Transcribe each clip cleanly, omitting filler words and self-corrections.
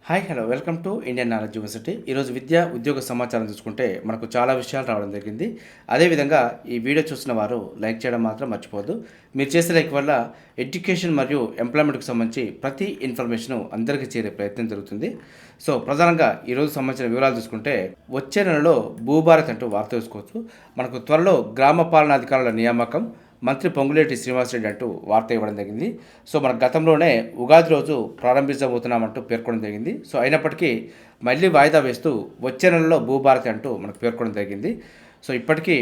Hi hello welcome to Indian knowledge university. ఈరోజు విద్యా ఉద్యోగ సమాచారం చూసుకుంటే మనకు చాలా విషయాలు రావడం జరిగింది. అదేవిధంగా ఈ వీడియో చూసిన వారు లైక్ చేయడం మాత్రం మర్చిపోవద్దు. మీరు చేసే లైక్ వల్ల ఎడ్యుకేషన్ మరియు ఎంప్లాయ్మెంట్కి సంబంధించి ప్రతి ఇన్ఫర్మేషన్ అందరికీ చేరే ప్రయత్నం జరుగుతుంది. సో ప్రధానంగా ఈరోజు సంబంధించిన వివరాలు చూసుకుంటే వచ్చే నెలలో భూభారత్ అంటూ వార్త చూసుకోవచ్చు. మనకు త్వరలో గ్రామ పాలనాధికారుల నియామకం మంత్రి పొంగులేటి శ్రీనివాసరెడ్డి అంటూ వార్త ఇవ్వడం జరిగింది. సో మన గతంలోనే ఉగాది రోజు ప్రారంభించబోతున్నామంటూ పేర్కొనడం జరిగింది. సో అయినప్పటికీ మళ్ళీ వాయిదా వేస్తూ వచ్చే నెలలో భూభారతి అంటూ మనకు పేర్కొనడం జరిగింది. సో ఇప్పటికీ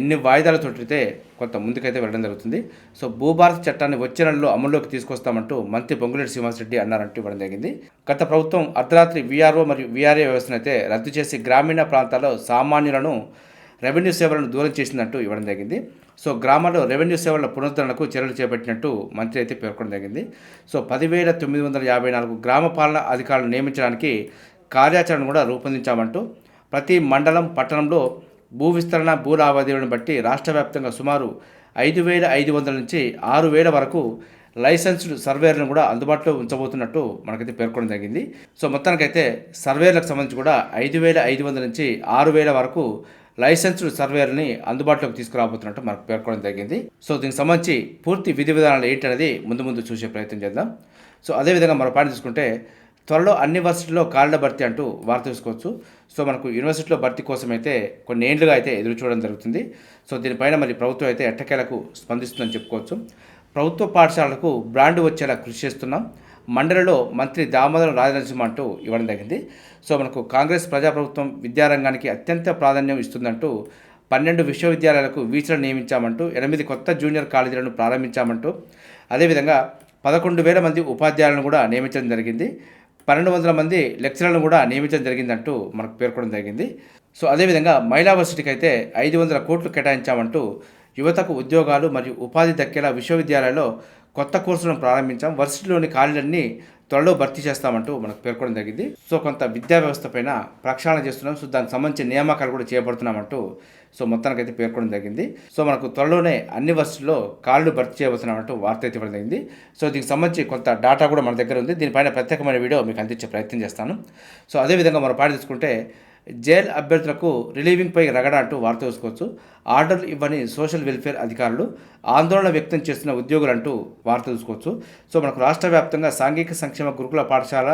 ఎన్ని వాయిదాలు తొట్టితే కొంత ముందుకైతే వెళ్ళడం జరుగుతుంది. సో భూభారతి చట్టాన్ని వచ్చే నెలలో అమల్లోకి తీసుకొస్తామంటూ మంత్రి పొంగులేటి శ్రీనివాసరెడ్డి అన్నారంటూ ఇవ్వడం జరిగింది. గత ప్రభుత్వం అర్ధరాత్రి వీఆర్ఓ మరియు వీఆర్ఏ వ్యవస్థను అయితే రద్దు చేసి గ్రామీణ ప్రాంతాల్లో సామాన్యులను రెవెన్యూ సేవలను దూరం చేసిందంటూ ఇవ్వడం జరిగింది. సో గ్రామాల్లో రెవెన్యూ సేవల పునరుద్ధరణకు చర్యలు చేపట్టినట్టు మంత్రి అయితే పేర్కొనడం జరిగింది. సో 10,954 గ్రామ పాలన అధికారులను నియమించడానికి కార్యాచరణ కూడా రూపొందించామంటూ ప్రతి మండలం పట్టణంలో భూ విస్తరణ భూ లావాదేవీలను బట్టి రాష్ట్ర వ్యాప్తంగా సుమారు 5,500 నుంచి 6,000 వరకు లైసెన్స్డ్ సర్వేర్లను కూడా అందుబాటులో ఉంచబోతున్నట్టు మనకైతే పేర్కొనడం జరిగింది. సో మొత్తానికైతే సర్వేర్లకు సంబంధించి కూడా 5,500 నుంచి 6,000 వరకు లైసెన్స్డ్ సర్వేర్ని అందుబాటులోకి తీసుకురాబోతున్నట్టు మనకు పేర్కొనడం జరిగింది. సో దీనికి సంబంధించి పూర్తి విధి విధానాలు ఏంటనేది ముందు చూసే ప్రయత్నం చేద్దాం. సో అదేవిధంగా మరో పాయింట్ చూసుకుంటే త్వరలో అన్ని యూనివర్సిటీల్లో ఖాళీల భర్తీ అంటూ వార్త చూసుకోవచ్చు. సో మనకు యూనివర్సిటీలో భర్తీ కోసం అయితే కొన్ని ఏండ్లుగా అయితే ఎదురు చూడడం జరుగుతుంది. సో దీనిపైన మరి ప్రభుత్వం అయితే ఎట్టకేలకు స్పందిస్తుందని చెప్పుకోవచ్చు. ప్రభుత్వ పాఠశాలకు బ్రాండ్ వచ్చేలా కృషి చేస్తున్నాం. మండలిలో మంత్రి దామోదరం రాజనరసింహ అంటూ ఇవ్వడం జరిగింది. సో మనకు కాంగ్రెస్ ప్రజాప్రభుత్వం విద్యారంగానికి అత్యంత ప్రాధాన్యం ఇస్తుందంటూ 12 విశ్వవిద్యాలయాలకు వీసీలను నియమించామంటూ 8 కొత్త జూనియర్ కాలేజీలను ప్రారంభించామంటూ అదేవిధంగా 11,000 మంది ఉపాధ్యాయులను కూడా నియమించడం జరిగింది. 1,200 మంది లెక్చరర్లను కూడా నియమించడం జరిగిందంటూ మనకు పేర్కొనడం జరిగింది. సో అదేవిధంగా మహిళా వర్సిటీకి అయితే 500 కోట్లు కేటాయించామంటూ యువతకు ఉద్యోగాలు మరియు ఉపాధి దక్కేలా విశ్వవిద్యాలయాల్లో కొత్త కోర్సులను ప్రారంభించాం. వర్సిటీలోని ఖాళీలన్నీ త్వరలో భర్తీ చేస్తామంటూ మనకు పేర్కొనడం జరిగింది. సో కొంత విద్యా వ్యవస్థ పైన ప్రక్షాళన చేస్తున్నాం. సో దానికి సంబంధించిన నియామకాలు కూడా చేపడుతున్నామంటూ సో మొత్తానికైతే పేర్కొనడం జరిగింది. సో మనకు త్వరలోనే అన్ని వర్సిటీల్లో ఖాళీలు భర్తీ చేయబోతున్నామంటూ వార్త అయితే ఇవ్వడం జరిగింది. సో దీనికి సంబంధించి కొంత డేటా కూడా మన దగ్గర ఉంది. దీనిపైన ప్రత్యేకమైన వీడియో మీకు అందించే ప్రయత్నం చేస్తాను. సో అదేవిధంగా మరో పాట తీసుకుంటే జైల్ అభ్యర్థులకు రిలీవింగ్పై రగడ అంటూ వార్త చూసుకోవచ్చు. ఆర్డర్లు ఇవ్వని సోషల్ వెల్ఫేర్ అధికారులు ఆందోళన వ్యక్తం చేస్తున్న ఉద్యోగులు అంటూ వార్త చూసుకోవచ్చు. సో మనకు రాష్ట్ర వ్యాప్తంగా సాంఘిక సంక్షేమ గురుకుల పాఠశాల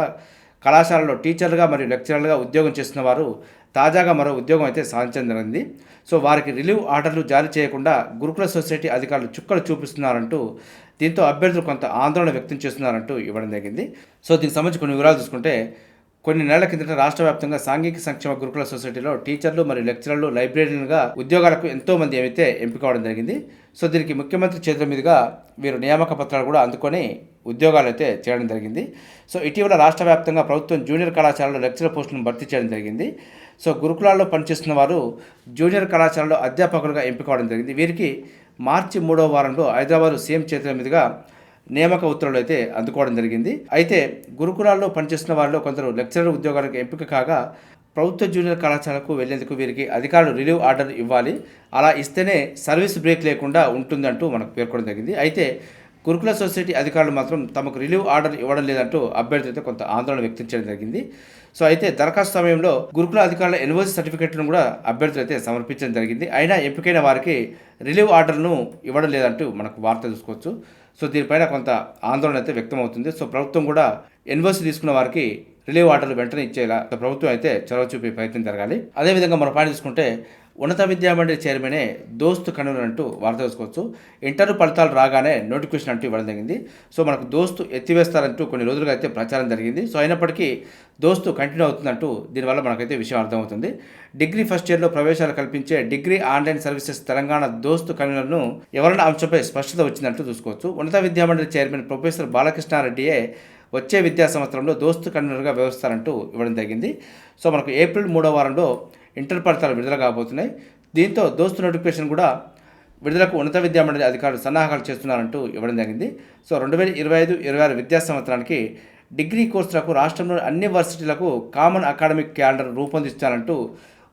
కళాశాలలో టీచర్లుగా మరియు లెక్చరర్లుగా ఉద్యోగం చేస్తున్న వారు తాజాగా మరో ఉద్యోగం అయితే సాధించడం జరిగింది. సో వారికి రిలీవ్ ఆర్డర్లు జారీ చేయకుండా గురుకుల సొసైటీ అధికారులు చుక్కలు చూపిస్తున్నారంటూ దీంతో అభ్యర్థులు కొంత ఆందోళన వ్యక్తం చేస్తున్నారంటూ ఇవ్వడం జరిగింది. సో దీనికి సంబంధించి కొన్ని వివరాలు చూసుకుంటే కొన్ని నెలల కిందట రాష్ట్ర వ్యాప్తంగా సాంఘిక సంక్షేమ గురుకుల సొసైటీలో టీచర్లు మరియు లెక్చరర్లు లైబ్రరీలుగా ఉద్యోగాలకు ఎంతోమంది అయితే ఎంపిక అవడం జరిగింది. సో దీనికి ముఖ్యమంత్రి చేతుల మీదుగా వీరు నియామక పత్రాలు కూడా అందుకొని ఉద్యోగాలు అయితే చేయడం జరిగింది. సో ఇటీవల రాష్ట్ర వ్యాప్తంగా ప్రభుత్వం జూనియర్ కళాశాలలో లెక్చరర్ పోస్టులను భర్తీ చేయడం జరిగింది. సో గురుకులాల్లో పనిచేస్తున్న వారు జూనియర్ కళాశాలలో అధ్యాపకులుగా ఎంపిక అవడం జరిగింది. వీరికి మార్చి 3వ వారంలో హైదరాబాద్ సీఎం చేతుల మీదుగా నియామక ఉత్తర్వులు అయితే అందుకోవడం జరిగింది. అయితే గురుకులాల్లో పనిచేస్తున్న వారిలో కొందరు లెక్చరర్ ఉద్యోగాలకు ఎంపిక కాగా ప్రభుత్వ జూనియర్ కళాశాలకు వెళ్లేందుకు వీరికి అధికారులు రిలీవ్ ఆర్డర్ ఇవ్వాలి. అలా ఇస్తేనే సర్వీస్ బ్రేక్ లేకుండా ఉంటుందంటూ మనకు పేర్కొనడం జరిగింది. అయితే గురుకుల సొసైటీ అధికారులు మాత్రం తమకు రిలీవ్ ఆర్డర్ ఇవ్వడం లేదంటూ అభ్యర్థులతో కొంత ఆందోళన వ్యక్తం చేయడం జరిగింది. సో అయితే దరఖాస్తు సమయంలో గురుకుల అధికారుల ఎన్ఓసి సర్టిఫికెట్లను కూడా అభ్యర్థులు అయితే సమర్పించడం జరిగింది. అయినా ఎంపికైన వారికి రిలీవ్ ఆర్డర్ను ఇవ్వడం లేదంటూ మనకు వార్త చూసుకోవచ్చు. సో దీనిపైన కొంత ఆందోళన అయితే వ్యక్తం అవుతుంది. సో ప్రభుత్వం కూడా ఎన్ఓసి తీసుకున్న వారికి రిలీవ్ ఆర్డర్లు వెంటనే ఇచ్చేలా ప్రభుత్వం అయితే చొరవ చూపే ప్రయత్నం జరగాలి. అదేవిధంగా మరో పాయింట్ తీసుకుంటే ఉన్నత విద్యామండలి చైర్మనే దోస్తు కన్వీనర్ అంటూ వార్త చూసుకోవచ్చు. ఇంటర్ ఫలితాలు రాగానే నోటిఫికేషన్ అంటూ ఇవ్వడం జరిగింది. సో మనకు దోస్తు ఎత్తివేస్తారంటూ కొన్ని రోజులుగా అయితే ప్రచారం జరిగింది. సో అయినప్పటికీ దోస్తు కంటిన్యూ అవుతుందంటూ దీనివల్ల మనకైతే విషయం అర్థమవుతుంది. డిగ్రీ ఫస్ట్ ఇయర్లో ప్రవేశాలు కల్పించే డిగ్రీ ఆన్లైన్ సర్వీసెస్ తెలంగాణ దోస్తు కన్వీనర్ను ఎవరన్నా అంశంపై స్పష్టత వచ్చిందంటూ చూసుకోవచ్చు. ఉన్నత విద్యామండలి చైర్మన్ ప్రొఫెసర్ బాలకృష్ణారెడ్డియే వచ్చే విద్యా సంవత్సరంలో దోస్తు కన్వీనర్గా వ్యవహరిస్తారంటూ ఇవ్వడం జరిగింది. సో మనకు ఏప్రిల్ 3వ వారంలో ఇంటర్ ఫలితాలు విడుదల కాబోతున్నాయి. దీంతో దోస్తు నోటిఫికేషన్ కూడా విడుదలకు ఉన్నత విద్యామండలి అధికారులు సన్నాహాలు చేస్తున్నారంటూ ఇవ్వడం జరిగింది. సో 2025-26 విద్యా సంవత్సరానికి డిగ్రీ కోర్సులకు రాష్ట్రంలోని అన్ని వర్సిటీలకు కామన్ అకాడమిక్ క్యాలెండర్ రూపొందించాలంటూ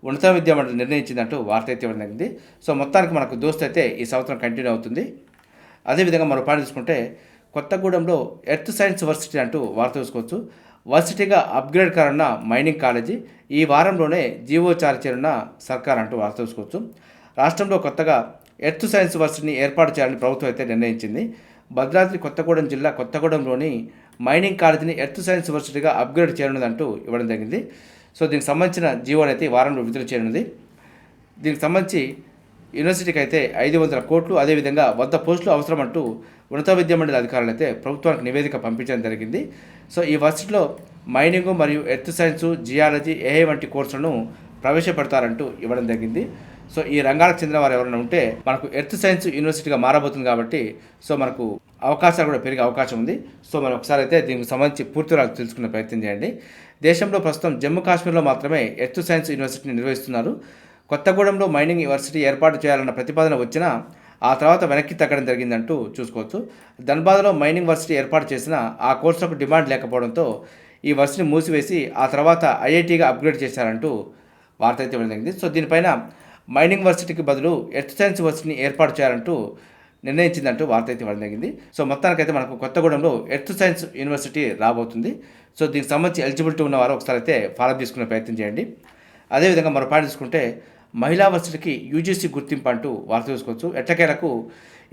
ఉన్నత విద్యామండలి నిర్ణయించిందంటూ వార్త అయితే ఇవ్వడం జరిగింది. సో మొత్తానికి మనకు దోస్తు అయితే ఈ సంవత్సరం కంటిన్యూ అవుతుంది. అదేవిధంగా మరో పాయింట్ తీసుకుంటే కొత్తగూడెంలో ఎర్త్ సైన్స్ వర్సిటీ అంటూ వార్త చూసుకోవచ్చు. వర్సిటీగా అప్గ్రేడ్ కానున్న మైనింగ్ కాలేజీ ఈ వారంలోనే జీవో జారీ చేయనున్న సర్కార్ అంటూ వార్త చూసుకోవచ్చు. రాష్ట్రంలో కొత్తగా ఎర్త్ సైన్స్ వర్సిటీని ఏర్పాటు చేయాలని ప్రభుత్వం అయితే నిర్ణయించింది. భద్రాద్రి కొత్తగూడెం జిల్లా కొత్తగూడెంలోని మైనింగ్ కాలేజీని ఎర్త్ సైన్స్ వర్సిటీగా అప్గ్రేడ్ చేయనున్నదంటూ ఇవ్వడం జరిగింది. సో దీనికి సంబంధించిన జీవోని అయితే ఈ వారంలో విడుదల చేయనుంది. దీనికి సంబంధించి యూనివర్సిటీకి అయితే 500 కోట్లు అదేవిధంగా 100 పోస్టులు అవసరం అంటూ ఉన్నత విద్యా మండలి అధికారులు అయితే ప్రభుత్వానికి నివేదిక పంపించడం జరిగింది. సో ఈ వర్సిటీలో మైనింగ్ మరియు ఎర్త్ సైన్స్, జియాలజీ, ఏఐ వంటి కోర్సులను ప్రవేశపెడతారంటూ ఇవ్వడం జరిగింది. సో ఈ రంగాలకు చెందిన వారు ఎవరైనా ఉంటే మనకు ఎర్త్ సైన్స్ యూనివర్సిటీగా మారబోతుంది కాబట్టి సో మనకు అవకాశాలు కూడా పెరిగే అవకాశం ఉంది. సో మనం ఒకసారి అయితే దీనికి సంబంధించి పూర్తి వివరాలు తెలుసుకునే ప్రయత్నం చేయండి. దేశంలో ప్రస్తుతం జమ్మూ కాశ్మీర్లో మాత్రమే ఎర్త్ సైన్స్ యూనివర్సిటీని నిర్వహిస్తున్నారు. కొత్తగూడెంలో మైనింగ్ యూనివర్సిటీ ఏర్పాటు చేయాలన్న ప్రతిపాదన వచ్చినా ఆ తర్వాత వెనక్కి తగ్గడం జరిగిందంటూ చూసుకోవచ్చు. ధన్బాద్లో మైనింగ్ వర్సిటీ ఏర్పాటు చేసిన ఆ కోర్సులకు డిమాండ్ లేకపోవడంతో ఈ వర్సిటీని మూసివేసి ఆ తర్వాత ఐఐటీగా అప్గ్రేడ్ చేశారంటూ వార్త అయితే ఇవ్వడం జరిగింది. సో దీనిపైన మైనింగ్ వర్సిటీకి బదులు ఎర్త్ సైన్స్ వర్సిటీని ఏర్పాటు చేయాలంటూ నిర్ణయించిందంటూ వార్త అయితే ఇవ్వడం జరిగింది. సో మొత్తానికైతే మనకు కొత్తగూడెంలో ఎర్త్ సైన్స్ యూనివర్సిటీ రాబోతుంది. సో దీనికి సంబంధించి ఎలిజిబిలిటీ ఉన్నవారు ఒకసారి అయితే ఫాలో తీసుకునే ప్రయత్నం చేయండి. అదేవిధంగా మరో పాయింట్ తీసుకుంటే మహిళా వర్సిటీకి యూజీసీ గుర్తింపు అంటూ వార్త చూసుకోవచ్చు. ఎట్టకేలకు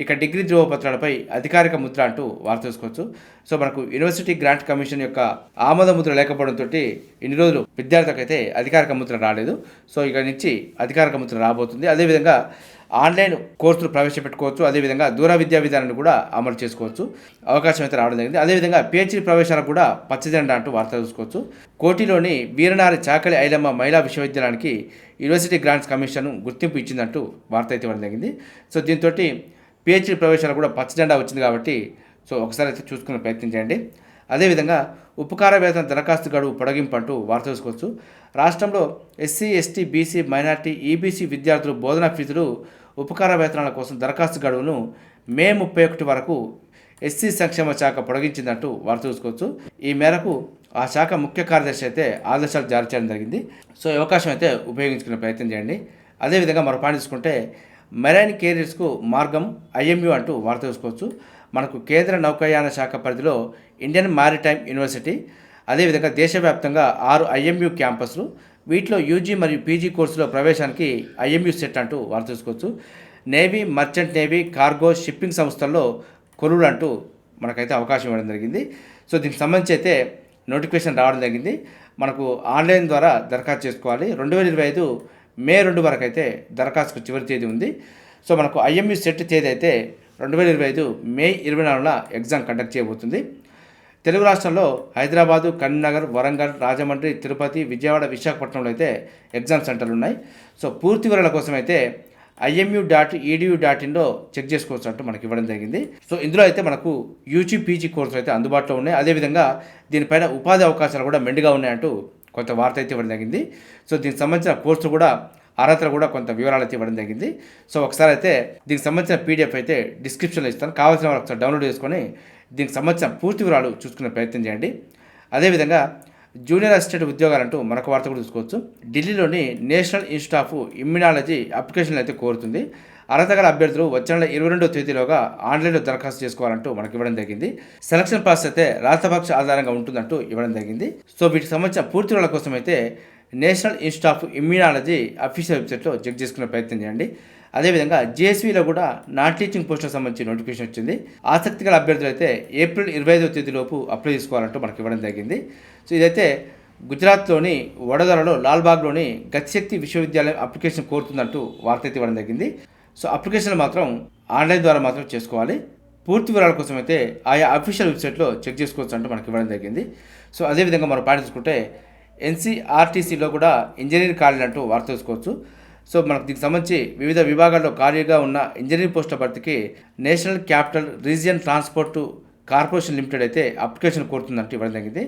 ఇక డిగ్రీ ధ్రువపత్రాలపై అధికారిక ముద్ర అంటూ వార్త చూసుకోవచ్చు. సో మనకు యూనివర్సిటీ గ్రాంట్ కమిషన్ యొక్క ఆమోద ముద్ర లేకపోవడంతో ఇన్ని రోజులు విద్యార్థులకు అయితే అధికారిక ముద్ర రాలేదు. సో ఇక నుంచి అధికారిక ముద్ర రాబోతుంది. అదేవిధంగా ఆన్లైన్ కోర్సులు ప్రవేశపెట్టుకోవచ్చు. అదేవిధంగా దూర విద్యా విధానాన్ని కూడా అమలు చేసుకోవచ్చు. అవకాశం అయితే రావడం జరిగింది. అదేవిధంగా పిహెచ్డి ప్రవేశాలకు కూడా పచ్చజెండా అంటూ వార్త చూసుకోవచ్చు. కోటిలోని వీరనారి చాకలి ఐలమ్మ మహిళా విశ్వవిద్యాలయానికి యూనివర్సిటీ గ్రాంట్స్ కమిషన్ గుర్తింపు ఇచ్చిందంటూ వార్త అయితే ఇవ్వడం జరిగింది. సో దీంతో పిహెచ్డి ప్రవేశాలకు కూడా పచ్చజెండా వచ్చింది కాబట్టి సో ఒకసారి అయితే చూసుకునే ప్రయత్నం చేయండి. అదేవిధంగా ఉపకార వేతన దరఖాస్తు గడువు పొడిగింపు అంటూ వార్త చూసుకోవచ్చు. రాష్ట్రంలో SC, ST, BC, minority, EBC విద్యార్థులు బోధనా ఫీజులు ఉపకార వేతనాల కోసం దరఖాస్తు గడువును మే 31 వరకు ఎస్సీ సంక్షేమ శాఖ పొడిగించిందంటూ వార్త చూసుకోవచ్చు. ఈ మేరకు ఆ శాఖ ముఖ్య కార్యదర్శి అయితే ఆదేశాలు జారీ చేయడం జరిగింది. సో ఈ అవకాశం అయితే ఉపయోగించుకునే ప్రయత్నం చేయండి. అదేవిధంగా మరో పాయింట్ తీసుకుంటే మెరైన్ కెరీర్స్కు మార్గం ఐఎంయు అంటూ వార్త చూసుకోవచ్చు. మనకు కేంద్ర నౌకాయాన శాఖ పరిధిలో ఇండియన్ మారిటైమ్ యూనివర్సిటీ, అదేవిధంగా దేశవ్యాప్తంగా 6 ఐఎంయు క్యాంపస్లు, వీటిలో యూజీ మరియు పీజీ కోర్సులో ప్రవేశానికి ఐఎంయు సెట్ అంటూ వార్త చూసుకోవచ్చు. Navy, merchant navy, cargo, shipping సంస్థల్లో కొలువులు అంటూ మనకైతే అవకాశం ఇవ్వడం జరిగింది. సో దీనికి సంబంధించి అయితే నోటిఫికేషన్ రావడం జరిగింది. మనకు ఆన్లైన్ ద్వారా దరఖాస్తు చేసుకోవాలి. 2025 మే 2 వరకు అయితే దరఖాస్తుకు చివరి తేదీ ఉంది. సో మనకు ఐఎంయు సెట్ తేదీ అయితే 2025 మే 24న ఎగ్జామ్ కండక్ట్ చేయబోతుంది. తెలుగు రాష్ట్రాల్లో హైదరాబాదు, కరీంనగర్, వరంగల్, రాజమండ్రి, తిరుపతి, విజయవాడ, విశాఖపట్నంలో అయితే ఎగ్జామ్ సెంటర్లు ఉన్నాయి. సో పూర్తి వివరాల కోసం అయితే imu.edu.inలో చెక్ చేసుకోవచ్చు అంటూ మనకి ఇవ్వడం జరిగింది. సో ఇందులో అయితే మనకు యూజీ, పీజీ కోర్సులు అయితే అందుబాటులో ఉన్నాయి. అదేవిధంగా దీనిపైన ఉపాధి అవకాశాలు కూడా మెండుగా ఉన్నాయంటూ కొంత వార్త అయితే ఇవ్వడం జరిగింది. సో దీనికి సంబంధించిన కోర్సులు కూడా అర్హతలు కూడా కొంత వివరాలు అయితే ఇవ్వడం జరిగింది. సో ఒకసారి అయితే దీనికి సంబంధించిన పీడిఎఫ్ అయితే డిస్క్రిప్షన్లో ఇస్తాను. కావాల్సిన వాళ్ళు ఒకసారి డౌన్లోడ్ చేసుకొని దీనికి సంబంధించిన పూర్తి వివరాలు చూసుకునే ప్రయత్నం చేయండి. అదేవిధంగా జూనియర్ అసిస్టెంట్ ఉద్యోగాలంటూ మరొక వార్త కూడా చూసుకోవచ్చు. ఢిల్లీలోని నేషనల్ ఇన్స్టిట్యూట్ ఆఫ్ ఇమ్యునాలజీ అప్లికేషన్లు అయితే కోరుతుంది. అర్హత గల అభ్యర్థులు వచ్చే నెల 22వ తేదీలోగా ఆన్లైన్లో దరఖాస్తు చేసుకోవాలంటూ మనకి ఇవ్వడం జరిగింది. సెలక్షన్ ప్రాసెస్ అయితే రాతపక్ష ఆధారంగా ఉంటుందంటూ ఇవ్వడం జరిగింది. సో వీటికి సంబంధించిన పూర్తి వివరాల కోసం అయితే national institute of immunology official వెబ్సైట్లో చెక్ చేసుకునే ప్రయత్నం చేయండి. అదేవిధంగా జేఎస్వీలో కూడా నాన్ టీచింగ్ పోస్టులకు సంబంధించి నోటిఫికేషన్ వచ్చింది. ఆసక్తి గల అభ్యర్థులు అయితే ఏప్రిల్ 25వ తేదీలోపు అప్లై చేసుకోవాలంటూ మనకి ఇవ్వడం జరిగింది. సో ఇదైతే గుజరాత్లోని వడోదరలో లాల్బాగ్లోని గతిశక్తి విశ్వవిద్యాలయం అప్లికేషన్ కోరుతుందంటూ వార్త అయితే ఇవ్వడం జరిగింది. సో అప్లికేషన్ మాత్రం ఆన్లైన్ ద్వారా మాత్రం చేసుకోవాలి. పూర్తి వివరాల కోసం అయితే ఆయా అఫీషియల్ వెబ్సైట్లో చెక్ చేసుకోవచ్చు అంటూ మనకి ఇవ్వడం జరిగింది. సో అదేవిధంగా మనం పాయింట్ చూసుకుంటే ఎన్సీఆర్టీసీలో కూడా ఇంజనీరింగ్ ఖాళీలు అంటూ వార్త చూసుకోవచ్చు. సో మనకు దీనికి సంబంధించి వివిధ విభాగాల్లో ఖాళీగా ఉన్న ఇంజనీరింగ్ పోస్టుల భర్తీకి national capital region transport corporation limited అయితే అప్లికేషన్ కోరుతుందంటూ ఇవ్వడం జరిగింది.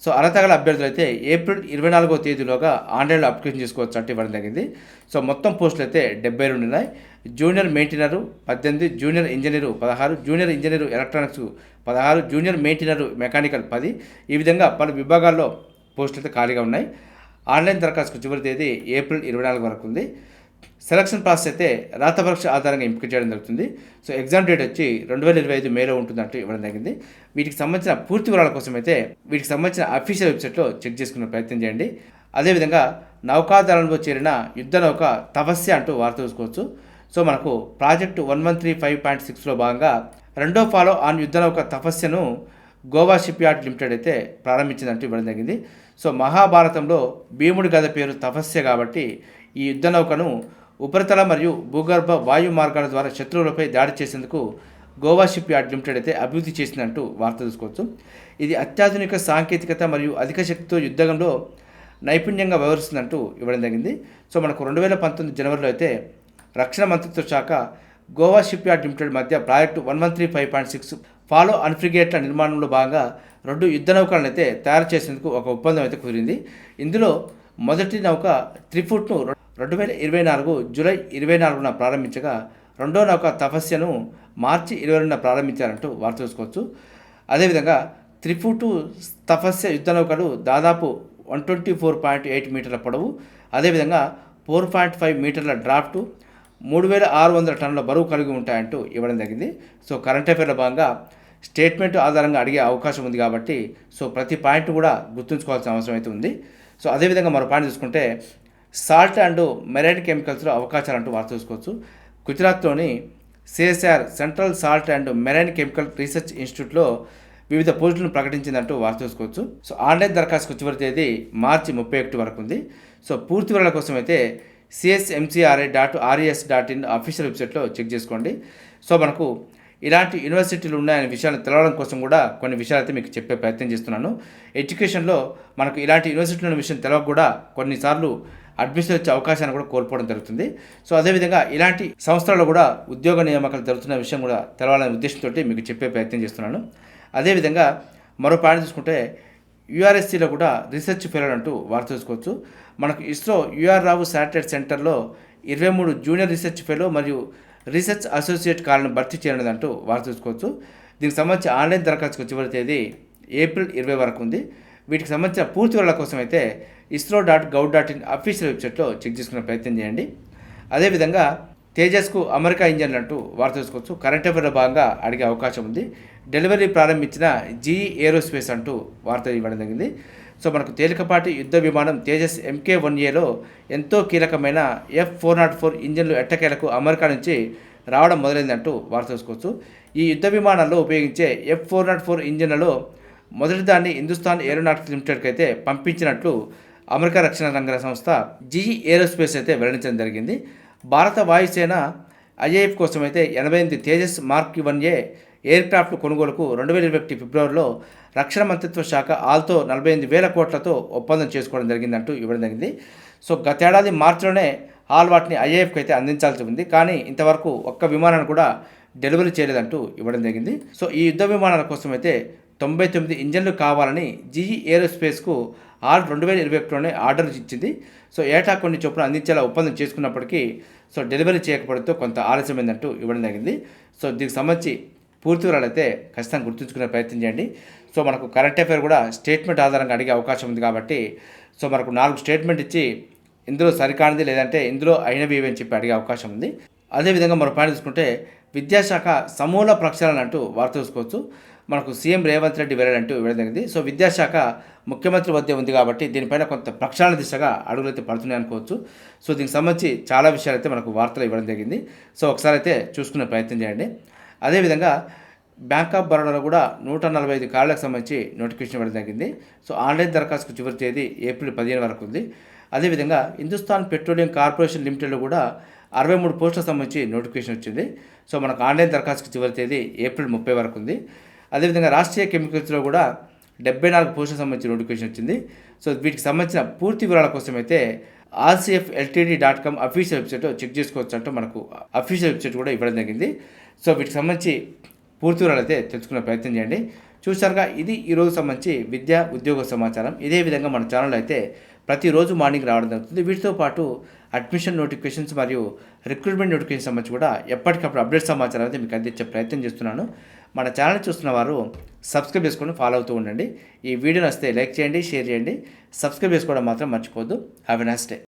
సో అర్హత గల అభ్యర్థులు అయితే ఏప్రిల్ 24వ తేదీలోగా ఆన్లైన్లో అప్లికేషన్ చేసుకోవచ్చు అంటూ ఇవ్వడం జరిగింది. సో మొత్తం పోస్టులు అయితే 72 ఉన్నాయి. Junior maintainer 18, junior engineer 16, junior engineer electronics 16, junior maintainer mechanical 10. ఈ విధంగా పలు విభాగాల్లో పోస్టులు అయితే ఖాళీగా ఉన్నాయి. ఆన్లైన్ దరఖాస్తుకు చివరి తేదీ ఏప్రిల్ 24 వరకు ఉంది. సెలక్షన్ ప్రాసెస్ అయితే రాత పరీక్ష ఆధారంగా ఎంపిక చేయడం జరుగుతుంది. సో ఎగ్జామ్ డేట్ వచ్చి 2025 మేలో ఉంటుందంటూ ఇవ్వడం జరిగింది. వీటికి సంబంధించిన పూర్తి వివరాల కోసం అయితే వీటికి సంబంధించిన అఫీషియల్ వెబ్సైట్లో చెక్ చేసుకునే ప్రయత్నం చేయండి. అదేవిధంగా నౌకాదళంలో చేరిన యుద్ధ నౌక తపస్య అంటూ వార్త చూసుకోవచ్చు. సో మనకు ప్రాజెక్టు 1135.6లో భాగంగా రెండో ఫాలో ఆన్ యుద్ధ నౌక తపస్యను గోవా షిప్ యార్డ్ లిమిటెడ్ అయితే ప్రారంభించిందంటూ ఇవ్వడం జరిగింది. సో మహాభారతంలో భీముడి గద పేరు తపస్య కాబట్టి ఈ యుద్ధ నౌకను ఉపరితల మరియు భూగర్భ వాయు మార్గాల ద్వారా శత్రువులపై దాడి చేసేందుకు గోవా షిప్ యార్డ్ లిమిటెడ్ అయితే అభివృద్ధి చేసిందంటూ వార్త చూసుకోవచ్చు. ఇది అత్యాధునిక సాంకేతికత మరియు అధిక శక్తితో యుద్ధంలో నైపుణ్యంగా వ్యవహరిస్తుందంటూ ఇవ్వడం జరిగింది. సో మనకు 2019 జనవరిలో అయితే రక్షణ మంత్రిత్వ శాఖ గోవా షిప్ యార్డ్ లిమిటెడ్ మధ్య ప్రాజెక్టు 1135.6 ఫాలో అన్ఫ్రిగేట్ల నిర్మాణంలో భాగంగా 2 యుద్ధ నౌకలను అయితే తయారు చేసేందుకు ఒక ఒప్పందం అయితే కుదిరింది. ఇందులో మొదటి నౌక త్రిఫుట్ను 2024 జూలై 24న ప్రారంభించగా రెండో నౌక తపస్యను మార్చి 22న ప్రారంభించారంటూ వార్త చూసుకోవచ్చు. అదేవిధంగా త్రిఫుటు తపస్య యుద్ధ నౌకలు దాదాపు 124.8 మీటర్ల పొడవు, అదేవిధంగా 4.5 మీటర్ల డ్రాఫ్టు, 3600 టన్నుల బరువు కలిగి ఉంటాయంటూ ఇవ్వడం జరిగింది. సో కరెంట్ అఫైర్ల భాగంగా స్టేట్మెంట్ ఆధారంగా అడిగే అవకాశం ఉంది కాబట్టి సో ప్రతి పాయింట్ కూడా గుర్తుంచుకోవాల్సిన అవసరం అయితే ఉంది. సో అదేవిధంగా మరో పాయింట్ చూసుకుంటే సాల్ట్ అండ్ మెరైన్ కెమికల్స్లో అవకాశాలు అంటూ వార్త చూసుకోవచ్చు. గుజరాత్లోని CSR central salt and marine chemical research ఇన్స్టిట్యూట్లో వివిధ పోస్టులను ప్రకటించిందంటూ వార్త చూసుకోవచ్చు. సో ఆన్లైన్ దరఖాస్తుకు చివరి తేదీ మార్చి 31 వరకు ఉంది. సో పూర్తి వివరాల కోసం అయితే csmcra.res.in అఫీషియల్ వెబ్సైట్లో చెక్ చేసుకోండి. సో మనకు ఇలాంటి యూనివర్సిటీలు ఉన్నాయనే విషయాన్ని తెలవడం కోసం కూడా కొన్ని విషయాలు అయితే మీకు చెప్పే ప్రయత్నం చేస్తున్నాను. ఎడ్యుకేషన్లో మనకు ఇలాంటి యూనివర్సిటీల విషయం తెలవక కూడా కొన్నిసార్లు అడ్మిషన్ వచ్చే అవకాశాన్ని కూడా కోల్పోవడం జరుగుతుంది. సో అదేవిధంగా ఇలాంటి సంస్థలలో కూడా ఉద్యోగ నియామకాలు జరుగుతున్న విషయం కూడా తెలవాలనే ఉద్దేశంతో మీకు చెప్పే ప్రయత్నం చేస్తున్నాను. అదేవిధంగా మరో పాయింట్ చూసుకుంటే యూఆర్ఎస్సీలో కూడా రీసెర్చ్ ఫెలోడ్ అంటూ వార్త చూసుకోవచ్చు. మనకు ఇస్రో యూఆర్ రావు శాటిలైట్ సెంటర్లో 23 జూనియర్ రీసెర్చ్ ఫెలో మరియు రీసెర్చ్ అసోసియేట్ కాలను భర్తీ చేయనుందంటూ వార్త చూసుకోవచ్చు. దీనికి సంబంధించి ఆన్లైన్ దరఖాస్తుకు చివరి తేదీ ఏప్రిల్ 20 వరకు ఉంది. వీటికి సంబంధించిన పూర్తి వివరాల కోసం అయితే isro.gov.in అఫీషియల్ వెబ్సైట్లో చెక్ చేసుకునే ప్రయత్నం చేయండి. అదేవిధంగా తేజస్కు అమెరికా ఇంజన్లు అంటూ వార్త చూసుకోవచ్చు. కరెంట్ అఫైర్లో భాగంగా అడిగే అవకాశం ఉంది. డెలివరీ ప్రారంభించిన జీఈ ఏరోస్పేస్ అంటూ వార్త ఇవ్వడం జరిగింది. సో మనకు తేలికపాటి యుద్ధ విమానం తేజస్ MK1Aలో ఎంతో కీలకమైన F404 ఇంజన్లు ఎట్టకేలకు అమెరికా నుంచి రావడం మొదలైందంటూ వార్త చూసుకోవచ్చు. ఈ యుద్ధ విమానాల్లో ఉపయోగించే F404 ఇంజన్లలో మొదటి దాన్ని హిందుస్థాన్ ఏరోనాటిక్స్ లిమిటెడ్కి అయితే పంపించినట్లు అమెరికా రక్షణ రంగ సంస్థ జీఈ ఏరోస్పేస్ అయితే వెల్లడించడం జరిగింది. భారత వాయుసేన IAF కోసం అయితే 88 తేజస్ మార్క్ 1A ఎయిర్క్రాఫ్ట్ కొనుగోలుకు 2021 ఫిబ్రవరిలో రక్షణ మంత్రిత్వ శాఖ ఆల్తో 48,000 కోట్లతో ఒప్పందం చేసుకోవడం జరిగిందంటూ ఇవ్వడం జరిగింది. సో గతేడాది మార్చిలోనే ఆల్ వాటిని IAFకి అయితే అందించాల్సి ఉంది. కానీ ఇంతవరకు ఒక్క విమానాన్ని కూడా డెలివరీ చేయలేదంటూ ఇవ్వడం జరిగింది. సో ఈ యుద్ధ విమానాల కోసం అయితే 99 ఇంజన్లు కావాలని జీఈ ఏరోస్పేస్కు ఆల్ 2021లోనే ఆర్డర్ ఇచ్చింది. సో ఏటా కొన్ని చొప్పున అందించేలా ఒప్పందం చేసుకున్నప్పటికీ సో డెలివరీ చేయకపోవడంతో కొంత ఆలస్యమైందంటూ ఇవ్వడం జరిగింది. సో దీనికి సంబంధించి పూర్తి వివరాలు అయితే ఖచ్చితంగా గుర్తుంచుకునే ప్రయత్నం చేయండి. సో మనకు కరెంట్ అఫైర్ కూడా స్టేట్మెంట్ ఆధారంగా అడిగే అవకాశం ఉంది కాబట్టి సో మనకు 4 స్టేట్మెంట్ ఇచ్చి ఇందులో సరికానిది లేదంటే ఇందులో అయినవి అని చెప్పి అడిగే అవకాశం ఉంది. అదేవిధంగా మనం పాయింట్ చూసుకుంటే విద్యాశాఖ సమూల ప్రక్షాళన అంటూ వార్త చూసుకోవచ్చు. మనకు సీఎం రేవంత్ రెడ్డి వెళ్ళాలంటూ ఇవ్వడం జరిగింది. సో విద్యాశాఖ ముఖ్యమంత్రి వద్దే ఉంది కాబట్టి దీనిపైన కొంత ప్రక్షాళన దిశగా అడుగులు అయితే పడుతున్నాయి అనుకోవచ్చు. సో దీనికి సంబంధించి చాలా విషయాలు అయితే మనకు వార్తలు ఇవ్వడం జరిగింది. సో ఒకసారి అయితే చూసుకునే ప్రయత్నం చేయండి. అదేవిధంగా బ్యాంక్ ఆఫ్ బరోడాలో కూడా 145 కార్డులకు సంబంధించి నోటిఫికేషన్ ఇవ్వడం జరిగింది. సో ఆన్లైన్ దరఖాస్తుకు చివరి తేదీ ఏప్రిల్ 15 వరకు ఉంది. అదేవిధంగా హిందుస్థాన్ పెట్రోలియం కార్పొరేషన్ లిమిటెడ్లో కూడా 63 పోస్టులకు సంబంధించి నోటిఫికేషన్ వచ్చింది. సో మనకు ఆన్లైన్ దరఖాస్తుకు చివరి తేదీ ఏప్రిల్ 30 వరకు ఉంది. అదేవిధంగా రాష్ట్రీయ కెమికల్స్లో కూడా 74 పోస్టులకు సంబంధించి నోటిఫికేషన్ వచ్చింది. సో వీటికి సంబంధించిన పూర్తి వివరాల కోసం అయితే rcfltd.com అఫీషియల్ వెబ్సైట్ చెక్ చేసుకోవచ్చు అంటూ మనకు అఫీషియల్ వెబ్సైట్ కూడా ఇవ్వడం జరిగింది. సో వీటికి సంబంధించి పూర్తి వివరాలు అయితే తెలుసుకునే ప్రయత్నం చేయండి. చూసారుగా, ఇది ఈరోజు సంబంధించి విద్యా ఉద్యోగ సమాచారం. ఇదే విధంగా మన ఛానల్ అయితే ప్రతిరోజు మార్నింగ్ రావడం జరుగుతుంది. వీటితో పాటు అడ్మిషన్ నోటిఫికేషన్స్ మరియు రిక్రూట్మెంట్ నోటిఫికేషన్ సంబంధించి కూడా ఎప్పటికప్పుడు అప్డేట్ సమాచారం అయితే మీకు అందించే ప్రయత్నం చేస్తున్నాను. మన ఛానల్ చూస్తున్న వారు సబ్స్క్రైబ్ చేసుకొని ఫాలో అవుతూ ఉండండి. ఈ వీడియో నచ్చితే లైక్ చేయండి, షేర్ చేయండి, సబ్స్క్రైబ్ చేసుకోవడం మాత్రం మర్చిపోవద్దు. Have a nice day.